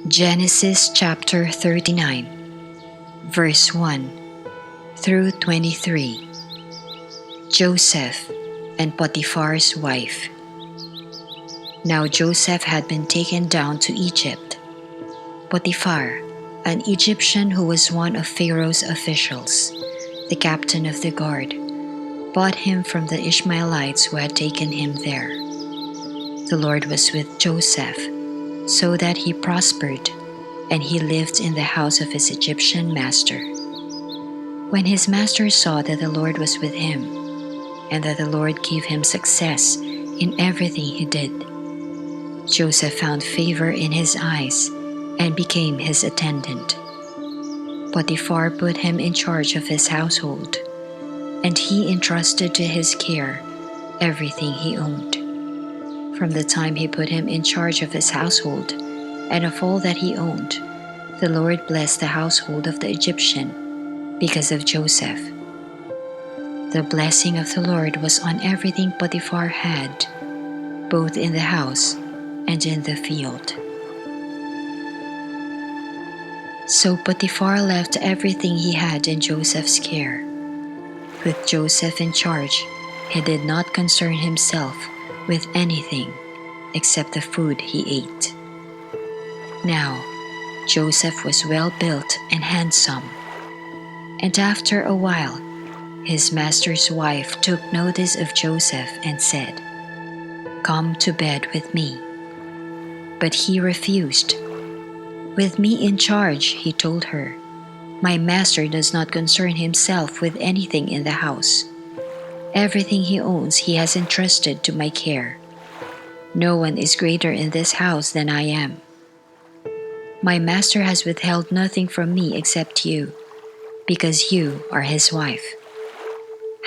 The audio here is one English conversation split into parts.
Genesis chapter 39, verse 1 through 23. Joseph and Potiphar's wife. Now Joseph had been taken down to Egypt. Potiphar, an Egyptian who was one of Pharaoh's officials, the captain of the guard, bought him from the Ishmaelites who had taken him there. The Lord was with Joseph, so that he prospered, and he lived in the house of his Egyptian master. When his master saw that the Lord was with him, and that the Lord gave him success in everything he did, Joseph found favor in his eyes and became his attendant. Potiphar put him in charge of his household, and he entrusted to his care everything he owned. From the time he put him in charge of his household and of all that he owned, the Lord blessed the household of the Egyptian because of Joseph. The blessing of the Lord was on everything Potiphar had, both in the house and in the field. So Potiphar left everything he had in Joseph's care. With Joseph in charge, he did not concern himself with anything except the food he ate. Now, Joseph was well built and handsome, and after a while, his master's wife took notice of Joseph and said, "Come to bed with me." But he refused. "With me in charge," he told her, "my master does not concern himself with anything in the house. Everything he owns he has entrusted to my care. No one is greater in this house than I am. My master has withheld nothing from me except you, because you are his wife.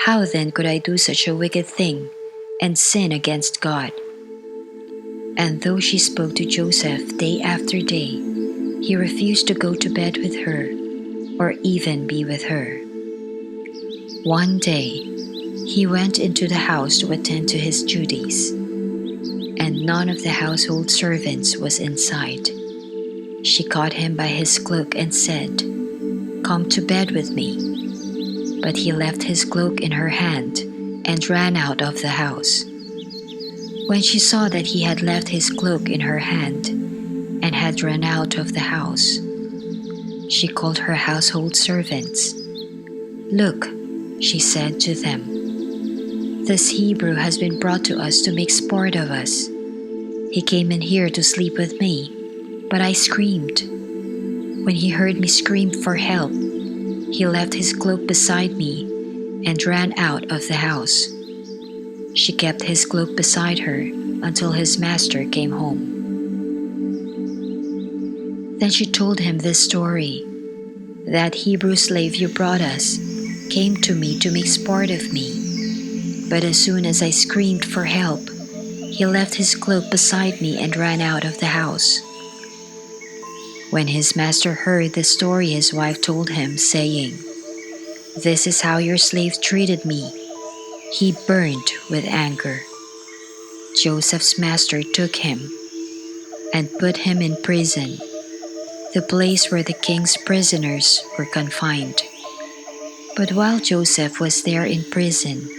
How then could I do such a wicked thing and sin against God?" And though she spoke to Joseph day after day, he refused to go to bed with her or even be with her. One day, he went into the house to attend to his duties, and none of the household servants was inside. She caught him by his cloak and said, "Come to bed with me." But he left his cloak in her hand and ran out of the house. When she saw that he had left his cloak in her hand and had run out of the house, she called her household servants. "Look," she said to them, "this Hebrew has been brought to us to make sport of us. He came in here to sleep with me, but I screamed. When he heard me scream for help, he left his cloak beside me and ran out of the house." She kept his cloak beside her until his master came home. Then she told him this story: "That Hebrew slave you brought us came to me to make sport of me, but as soon as I screamed for help, he left his cloak beside me and ran out of the house." When his master heard the story his wife told him, saying, "This is how your slave treated me," he burned with anger. Joseph's master took him and put him in prison, the place where the king's prisoners were confined. But while Joseph was there in prison,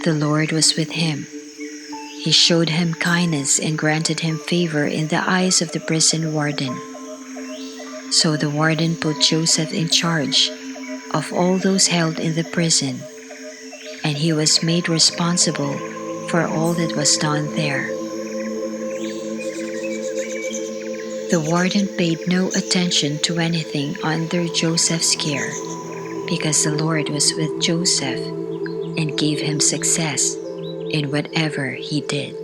the Lord was with him. He showed him kindness and granted him favor in the eyes of the prison warden. So the warden put Joseph in charge of all those held in the prison, and he was made responsible for all that was done there. The warden paid no attention to anything under Joseph's care, because the Lord was with Joseph and gave him success in whatever he did.